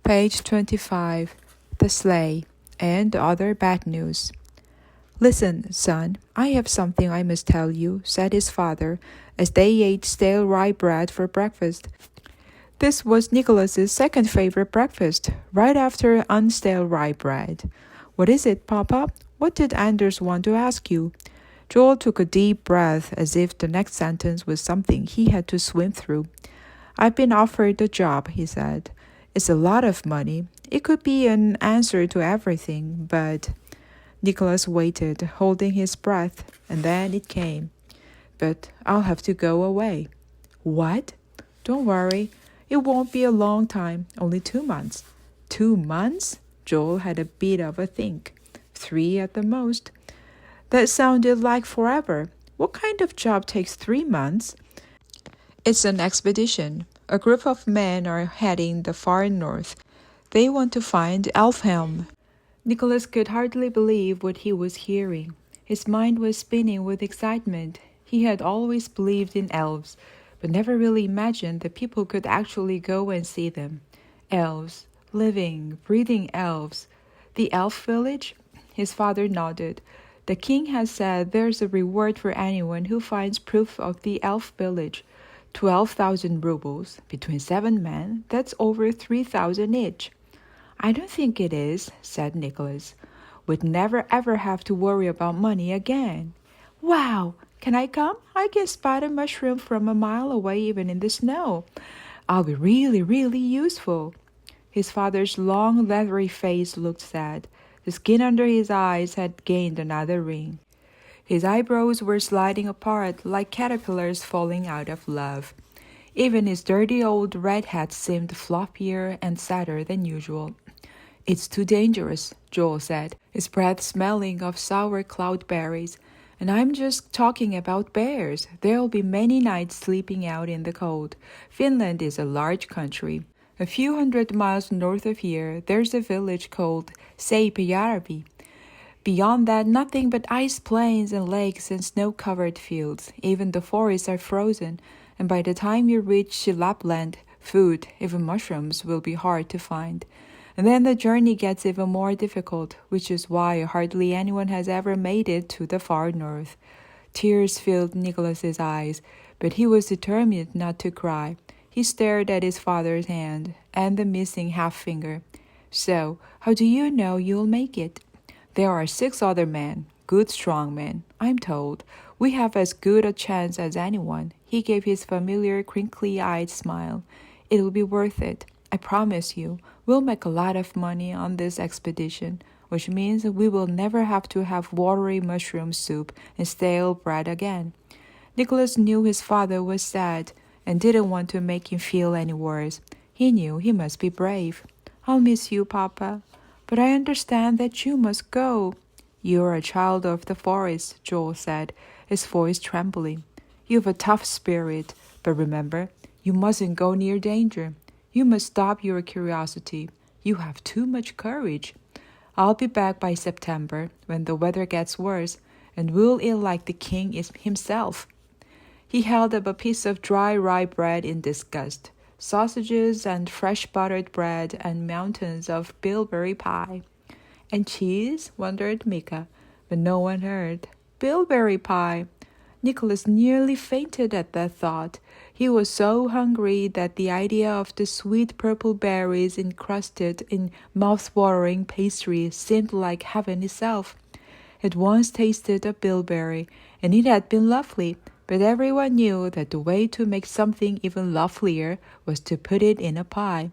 Page 25. The Sleigh and Other Bad News. "Listen, son, I have something I must tell you," said his father, as they ate stale rye bread for breakfast. This was Nicholas's second favorite breakfast, right after unstale rye bread. "What is it, Papa? What did Anders want to ask you?" Joel took a deep breath, as if the next sentence was something he had to swim through. "I've been offered a job," he said. "It's a lot of money. It could be an answer to everything, but—" Nicholas waited, holding his breath, and then it came. "But I'll have to go away." "What?" "Don't worry. It won't be a long time, only 2 months." 2 months? Joel had a bit of a think. 3 at the most. That sounded like forever. What kind of job takes 3 months? "It's an expedition. A group of men are heading the far north. They want to find Elfhelm." Nicholas could hardly believe what he was hearing. His mind was spinning with excitement. He had always believed in elves, but never really imagined that people could actually go and see them. Elves, living, breathing elves. The elf village? His father nodded. "The king has said there's a reward for anyone who finds proof of the elf village. 12,000 rubles. Between 7 men, that's over 3,000 each." "I don't think it is," said Nicholas. "We'd never ever have to worry about money again." "Wow! Can I come? I can spot a mushroom from a mile away even in the snow. I'll be really, really useful." His father's long, leathery face looked sad. The skin under his eyes had gained another ring. His eyebrows were sliding apart like caterpillars falling out of love. Even his dirty old red hat seemed floppier and sadder than usual. "It's too dangerous," Joel said, his breath smelling of sour cloudberries. "And I'm just talking about bears. There'll be many nights sleeping out in the cold. Finland is a large country. A few 100 miles north of here, there's a village called Seipajärvi. Beyond that, nothing but ice plains and lakes and snow-covered fields. Even the forests are frozen, and by the time you reach Lapland, food, even mushrooms, will be hard to find. And then the journey gets even more difficult, which is why hardly anyone has ever made it to the far north." Tears filled Nicholas's eyes, but he was determined not to cry. He stared at his father's hand and the missing half-finger. "So, how do you know you'll make it?" "There are 6 other men, good strong men, I'm told. We have as good a chance as anyone." He gave his familiar crinkly-eyed smile. "It'll be worth it. I promise you. We'll make a lot of money on this expedition, which means we will never have to have watery mushroom soup and stale bread again." Nicholas knew his father was sad and didn't want to make him feel any worse. He knew he must be brave. "I'll miss you, Papa. But I understand that you must go." "You're a child of the forest," Joel said, his voice trembling. "You've a tough spirit, but remember, you mustn't go near danger. You must stop your curiosity. You have too much courage. I'll be back by September, when the weather gets worse, and we'll eat like the king is himself." He held up a piece of dry rye bread in disgust. Sausages and fresh buttered bread and mountains of bilberry pie. "And cheese?" wondered Mika, but no one heard. Bilberry pie! Nicholas nearly fainted at that thought. He was so hungry that the idea of the sweet purple berries encrusted in mouth-watering pastry seemed like heaven itself. He'd once tasted a bilberry, and it had been lovely, but everyone knew that the way to make something even lovelier was to put it in a pie.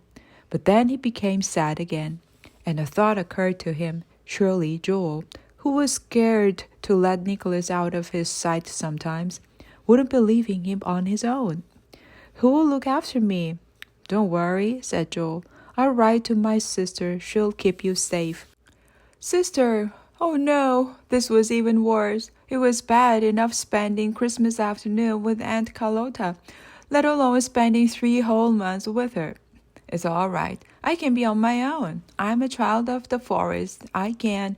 But then he became sad again, and a thought occurred to him. Surely Joel, who was scared to let Nicholas out of his sight sometimes, wouldn't be leaving him on his own. "Who will look after me?" "Don't worry," said Joel. "I'll write to my sister. She'll keep you safe." "Sister! Oh no!" This was even worse. It was bad enough spending Christmas afternoon with Aunt Carlotta, let alone spending 3 whole months with her. "It's all right. I can be on my own. I'm a child of the forest. I can—"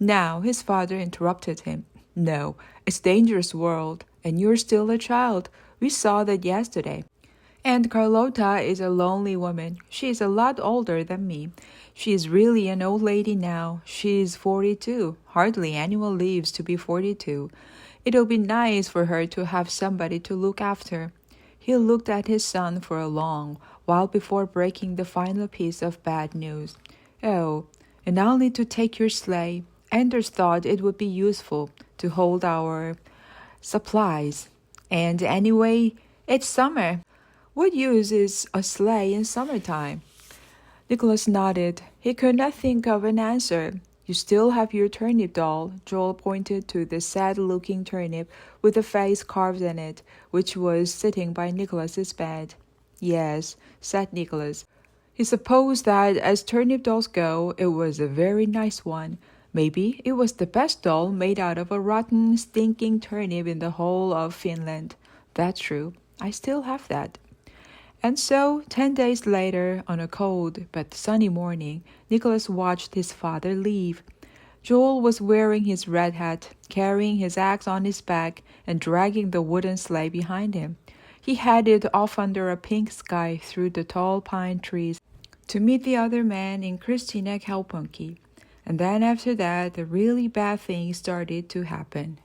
Now his father interrupted him. "No, it's a dangerous world, and you're still a child. We saw that yesterday. Aunt Carlotta is a lonely woman. She is a lot older than me. She is really an old lady now. She is 42. Hardly anyone lives to be 42. It'll be nice for her to have somebody to look after. He looked at his son for a long while before breaking the final piece of bad news. Oh, and I'll need to take your sleigh. Anders thought it would be useful to hold our supplies. And anyway, it's summer. What use is a sleigh in summertime? Nicholas nodded. He could not think of an answer. You still have your turnip doll. Joel pointed to the sad-looking turnip with a face carved in it, which was sitting by Nicholas's bed. Yes, said Nicholas. He supposed that as turnip dolls go, it was a very nice one. Maybe it was the best doll made out of a rotten, stinking turnip in the whole of Finland. That's true. I still have that. And so, 10 days later, on a cold but sunny morning, Nicholas watched his father leave. Joel was wearing his red hat, carrying his axe on his back, and dragging the wooden sleigh behind him. He headed off under a pink sky through the tall pine trees to meet the other man in Christina Kaupunki. And then after that, the really bad things started to happen.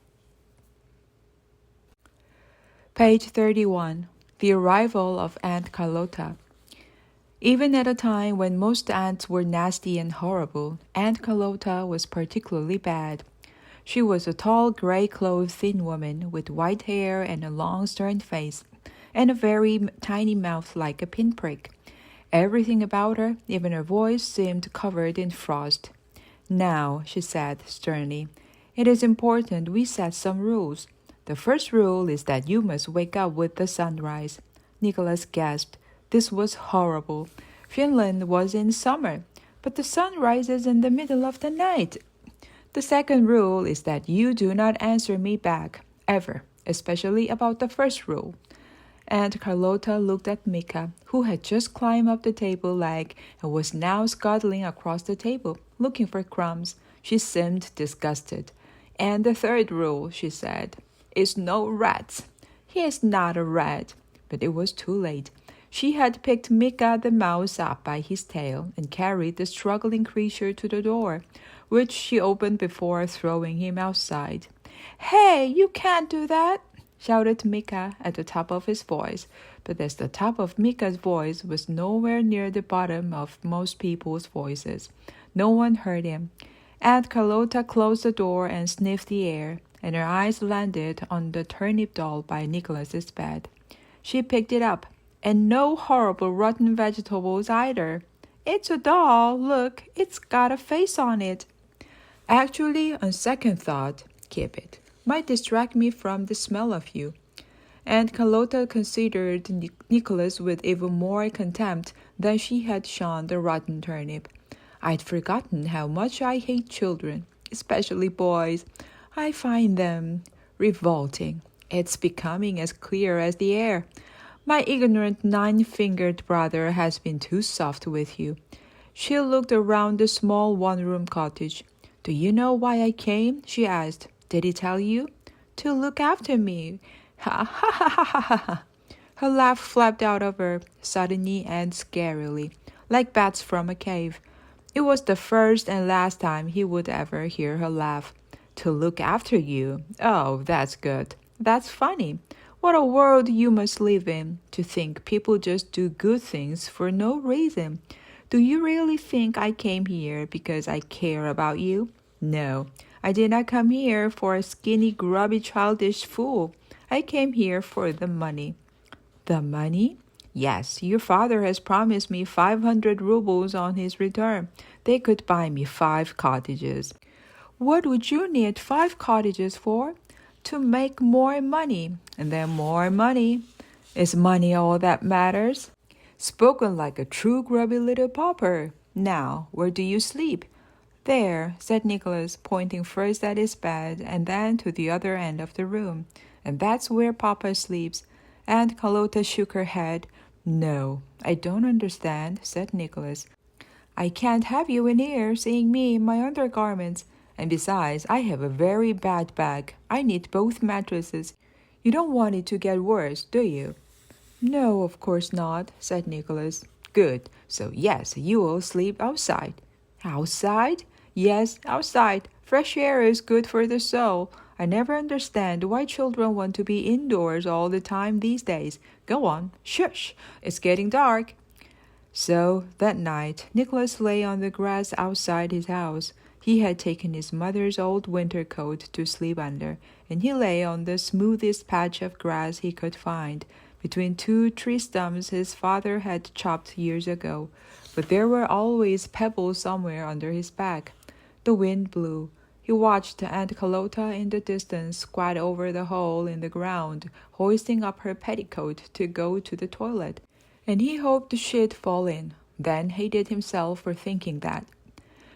Page 31. The Arrival of Aunt Carlotta. Even at a time when most aunts were nasty and horrible, Aunt Carlotta was particularly bad. She was a tall, gray-clothed, thin woman with white hair and a long, stern face, and a very tiny mouth like a pinprick. Everything about her, even her voice, seemed covered in frost. Now, she said sternly, it is important we set some rules. The first rule is that you must wake up with the sunrise. Nicholas gasped. This was horrible. Finland was in summer, but the sun rises in the middle of the night. The second rule is that you do not answer me back, ever, especially about the first rule. Aunt Carlotta looked at Mika, who had just climbed up the table leg and was now scuttling across the table, looking for crumbs. She seemed disgusted. And the third rule, she said, is no rats. He is not a rat. But it was too late. She had picked Mika the mouse up by his tail and carried the struggling creature to the door, which she opened before throwing him outside. Hey, you can't do that, shouted Mika at the top of his voice. But as the top of Mika's voice was nowhere near the bottom of most people's voices, no one heard him. Aunt Carlotta closed the door and sniffed the air, and her eyes landed on the turnip doll by Nicholas's bed. She picked it up, and no horrible rotten vegetables either. It's a doll, look, it's got a face on it. Actually, on second thought, keep it. Might distract me from the smell of you. Aunt Carlotta considered Nicholas with even more contempt than she had shown the rotten turnip. I'd forgotten how much I hate children, especially boys. I find them revolting. It's becoming as clear as the air. My ignorant 9-fingered brother has been too soft with you. She looked around the small one-room cottage. Do you know why I came? She asked. Did he tell you? To look after me. Ha ha ha ha ha ha. Her laugh flapped out of her, suddenly and scarily, like bats from a cave. It was the first and last time he would ever hear her laugh. To look after you. Oh, that's good. That's funny. What a world you must live in, to think people just do good things for no reason. Do you really think I came here because I care about you? No, I did not come here for a skinny, grubby, childish fool. I came here for the money. The money? Yes, your father has promised me 500 rubles on his return. They could buy me 5 cottages. What would you need 5 cottages for? To make more money, and then more money. Is money all that matters? Spoken like a true grubby little pauper. Now, where do you sleep? There, said Nicholas, pointing first at his bed and then to the other end of the room. And that's where Papa sleeps. Aunt Carlotta shook her head. No, I don't understand, said Nicholas. I can't have you in here seeing me in my undergarments. And besides, I have a very bad back. I need both mattresses. You don't want it to get worse, do you? No, of course not, said Nicholas. Good. So, yes, you will sleep outside. Outside? Yes, outside. Fresh air is good for the soul. I never understand why children want to be indoors all the time these days. Go on. Shush. It's getting dark. So, that night, Nicholas lay on the grass outside his house. He had taken his mother's old winter coat to sleep under, and he lay on the smoothest patch of grass he could find, between two tree stumps his father had chopped years ago. But there were always pebbles somewhere under his back. The wind blew. He watched Aunt Carlotta in the distance squat over the hole in the ground, hoisting up her petticoat to go to the toilet, and he hoped she'd fall in, then hated himself for thinking that.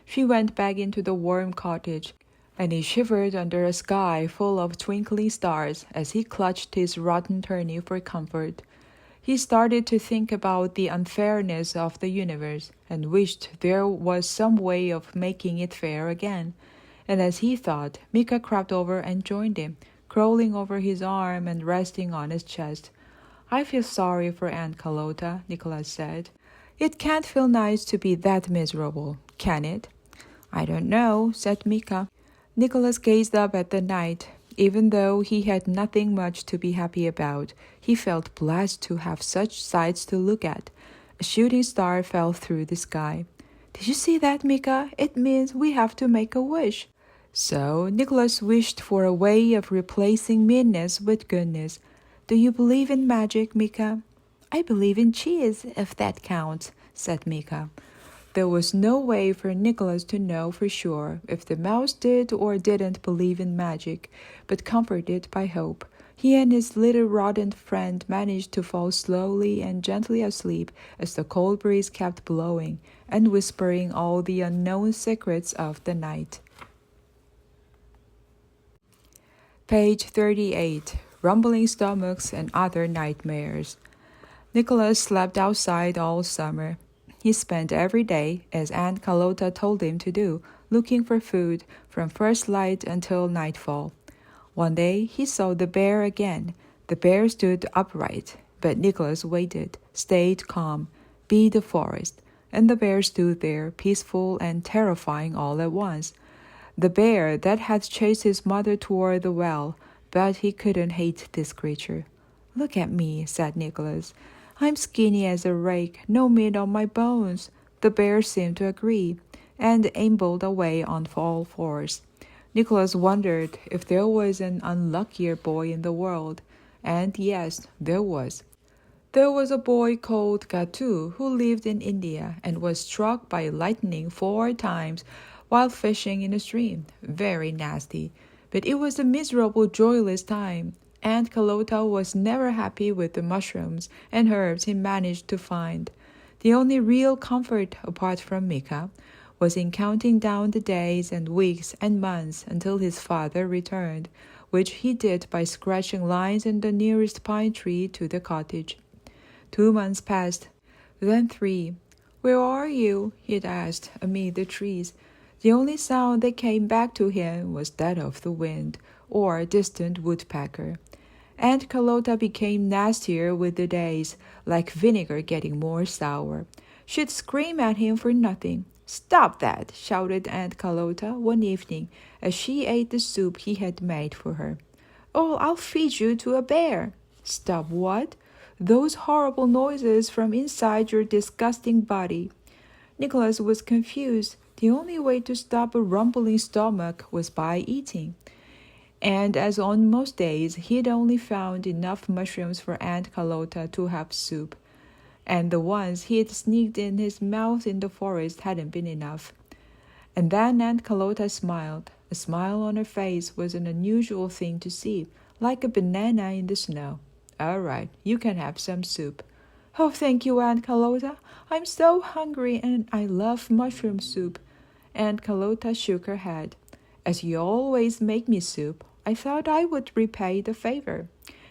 She went back into the warm cottage, and he shivered under a sky full of twinkling stars as he clutched his rotten turnip for comfort. He started to think about the unfairness of the universe, and wished there was some way of making it fair again. And as he thought, Mika crept over and joined him, crawling over his arm and resting on his chest. I feel sorry for Aunt Carlotta, Nicholas said. It can't feel nice to be that miserable, can it? I don't know, said Mika. Nicholas gazed up at the night. Even though he had nothing much to be happy about, he felt blessed to have such sights to look at. A shooting star fell through the sky. Did you see that, Mika? It means we have to make a wish. So Nicholas wished for a way of replacing meanness with goodness. Do you believe in magic, Mika? I believe in cheese, if that counts, said Mika. There was no way for Nicholas to know for sure if the mouse did or didn't believe in magic, but comforted by hope, he and his little rodent friend managed to fall slowly and gently asleep as the cold breeze kept blowing and whispering all the unknown secrets of the night. Page 38. Rumbling Stomachs and Other Nightmares. Nicholas slept outside all summer. He spent every day, as Aunt Carlotta told him to do, looking for food from first light until nightfall. One day he saw the bear again. The bear stood upright, but Nicholas waited, stayed calm, beat the forest, and the bear stood there, peaceful and terrifying all at once. The bear that had chased his mother toward the well, but he couldn't hate this creature. Look at me, said Nicholas. I'm skinny as a rake, no meat on my bones. The bear seemed to agree, and ambled away on all fours. Nicholas wondered if there was an unluckier boy in the world, and yes, there was. There was a boy called Gatu who lived in India and was struck by lightning 4 times while fishing in a stream. Very nasty. But it was a miserable, joyless time. Aunt Carlotta was never happy with the mushrooms and herbs he managed to find. The only real comfort, apart from Mika, was in counting down the days and weeks and months until his father returned, which he did by scratching lines in the nearest pine tree to the cottage. 2 months passed, then 3. Where are you? He'd asked amid the trees. The only sound that came back to him was that of the wind or a distant woodpecker. Aunt Carlotta became nastier with the days, like vinegar getting more sour. She'd scream at him for nothing. Stop that, shouted Aunt Carlotta one evening as she ate the soup he had made for her. Oh, I'll feed you to a bear. Stop what? Those horrible noises from inside your disgusting body. Nicholas was confused. The only way to stop a rumbling stomach was by eating. And as on most days, he'd only found enough mushrooms for Aunt Carlotta to have soup. And the ones he'd sneaked in his mouth in the forest hadn't been enough. And then Aunt Carlotta smiled. A smile on her face was an unusual thing to see, like a banana in the snow. All right, you can have some soup. Oh, thank you, Aunt Carlotta. I'm so hungry and I love mushroom soup. Aunt Carlotta shook her head. As you always make me soup, I thought I would repay the favor.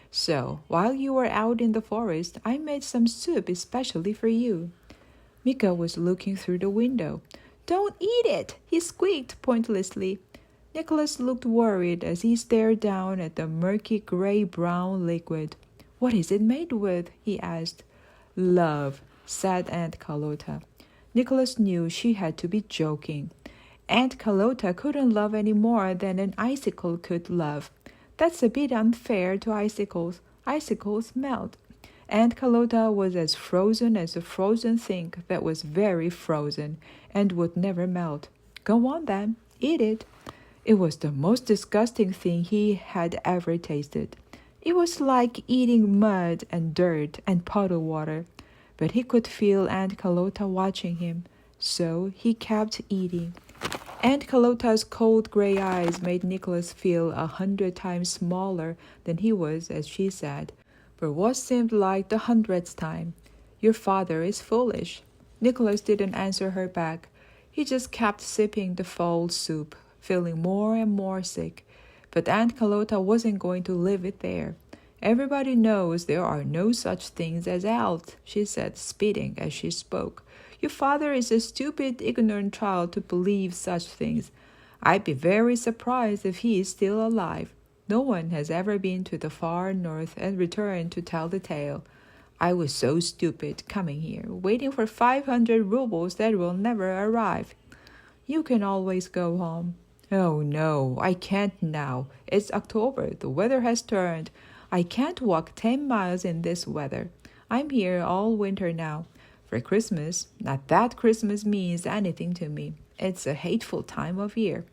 So, while you were out in the forest, I made some soup especially for you. Mika was looking through the window. Don't eat it, he squeaked pointlessly. Nicholas looked worried as he stared down at the murky gray-brown liquid. What is it made with? He asked. Love, said Aunt Carlotta. Nicholas knew she had to be joking. Aunt Carlotta couldn't love any more than an icicle could love. That's a bit unfair to icicles. Icicles melt. Aunt Carlotta was as frozen as a frozen thing that was very frozen and would never melt. Go on then, eat it. It was the most disgusting thing he had ever tasted. It was like eating mud and dirt and puddle water. But he could feel Aunt Carlotta watching him, so he kept eating. Aunt Carlotta's cold gray eyes made Nicholas feel 100 times smaller than he was as she said, for what seemed like the 100th time, Your father is foolish. Nicholas didn't answer her back. He just kept sipping the foul soup, feeling more and more sick. But Aunt Carlotta wasn't going to leave it there. Everybody knows there are no such things as elves, she said, spitting as she spoke. Your father is a stupid, ignorant child to believe such things. I'd be very surprised if he is still alive. No one has ever been to the far north and returned to tell the tale. I was so stupid coming here, waiting for 500 rubles that will never arrive. You can always go home. Oh, no, I can't now. It's October. The weather has turned. I can't walk 10 miles in this weather. I'm here all winter now. For Christmas, not that Christmas means anything to me. It's a hateful time of year.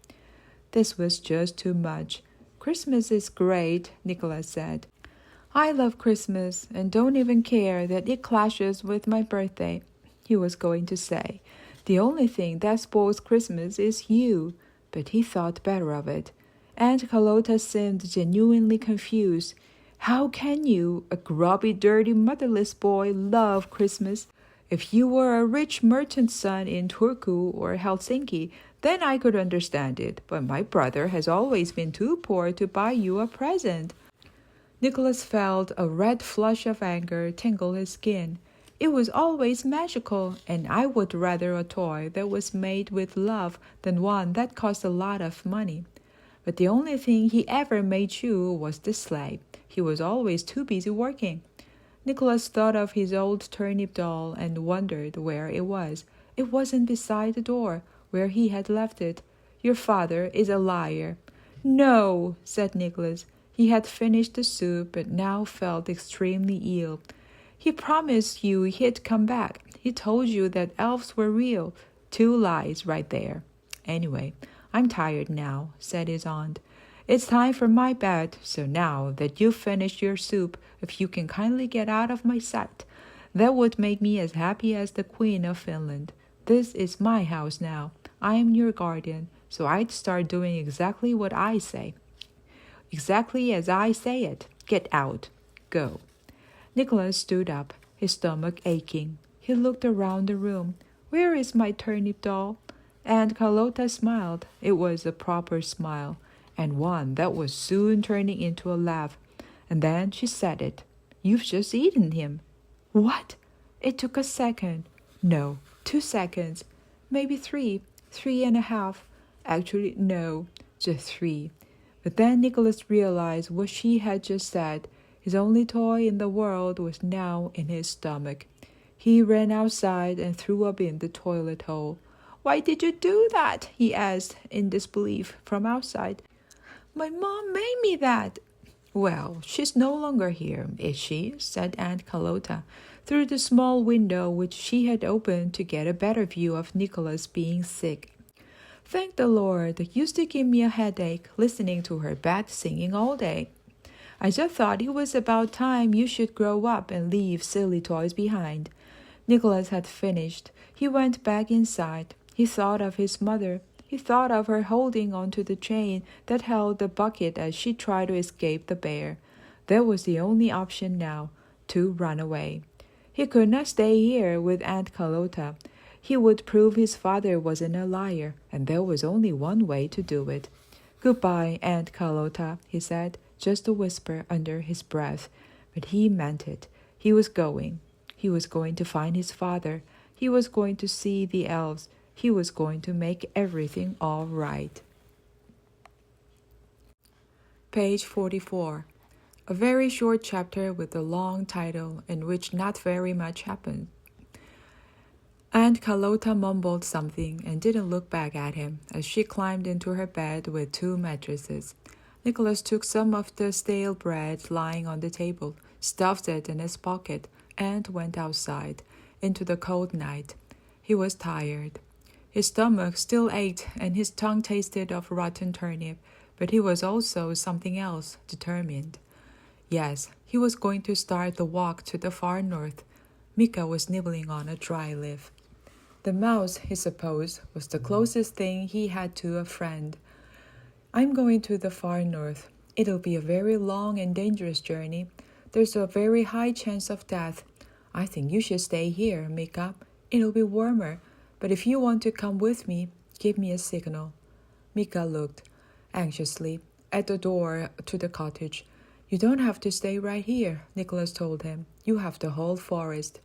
This was just too much. Christmas is great, Nicholas said. I love Christmas and don't even care that it clashes with my birthday, he was going to say. The only thing that spoils Christmas is you. But he thought better of it. Aunt Carlotta seemed genuinely confused. How can you, a grubby, dirty, motherless boy, love Christmas? If you were a rich merchant's son in Turku or Helsinki, then I could understand it. But my brother has always been too poor to buy you a present. Nicholas felt a red flush of anger tingle his skin. It was always magical, and I would rather a toy that was made with love than one that cost a lot of money. But the only thing he ever made you was the sleigh. He was always too busy working. Nicholas thought of his old turnip doll and wondered where it was. It wasn't beside the door, where he had left it. Your father is a liar. No, said Nicholas. He had finished the soup but now felt extremely ill. He promised you he'd come back. He told you that elves were real. 2 lies right there. Anyway, I'm tired now, said his aunt. It's time for my bed, so now that you've finished your soup, if you can kindly get out of my sight, that would make me as happy as the Queen of Finland. This is my house now. I am your guardian, so I'd start doing exactly what I say. Exactly as I say it. Get out. Go. Nicholas stood up, his stomach aching. He looked around the room. Where is my turnip doll? Aunt Carlotta smiled. It was a proper smile, and one that was soon turning into a laugh. And then she said it. You've just eaten him. What? It took a second. No, 2 seconds. Maybe 3, 3.5. Actually, no, just 3. But then Nicholas realized what she had just said. His only toy in the world was now in his stomach. He ran outside and threw up in the toilet hole. Why did you do that? He asked in disbelief from outside. My mom made me that. Well, she's no longer here, is she? Said Aunt Carlotta through the small window which she had opened to get a better view of Nicholas being sick. Thank the Lord, it used to give me a headache listening to her bad singing all day. I just thought it was about time you should grow up and leave silly toys behind. Nicholas had finished. He went back inside. He thought of his mother. He thought of her holding onto the chain that held the bucket as she tried to escape the bear. That was the only option now, to run away. He could not stay here with Aunt Carlotta. He would prove his father wasn't a liar, and there was only one way to do it. Goodbye, Aunt Carlotta, he said, just a whisper under his breath. But he meant it. He was going. He was going to find his father. He was going to see the elves. He was going to make everything all right. Page 44. A very short chapter with a long title in which not very much happened. Aunt Carlotta mumbled something and didn't look back at him as she climbed into her bed with 2 mattresses. Nicholas took some of the stale bread lying on the table, stuffed it in his pocket, and went outside into the cold night. He was tired. His stomach still ached and his tongue tasted of rotten turnip, but he was also something else, determined. Yes, he was going to start the walk to the far north. Mika was nibbling on a dry leaf. The mouse, he supposed, was the closest thing he had to a friend. I'm going to the far north. It'll be a very long and dangerous journey. There's a very high chance of death. I think you should stay here, Mika. It'll be warmer, but if you want to come with me, give me a signal. Mika looked anxiously at the door to the cottage. You don't have to stay right here, Nicholas told him. You have the whole forest.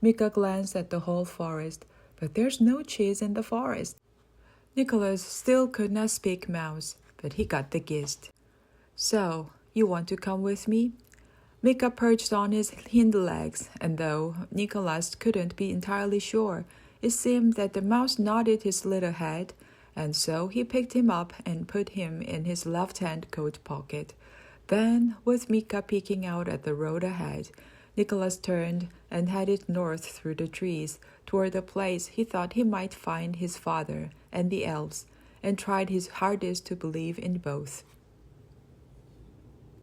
Mika glanced at the whole forest, but there's no cheese in the forest. Nicholas still could not speak mouse, but he got the gist. So, you want to come with me? Mika perched on his hind legs, and though Nicholas couldn't be entirely sure, it seemed that the mouse nodded his little head, and so he picked him up and put him in his left-hand coat pocket. Then, with Mika peeking out at the road ahead, Nicholas turned and headed north through the trees toward the place he thought he might find his father and the elves, and tried his hardest to believe in both.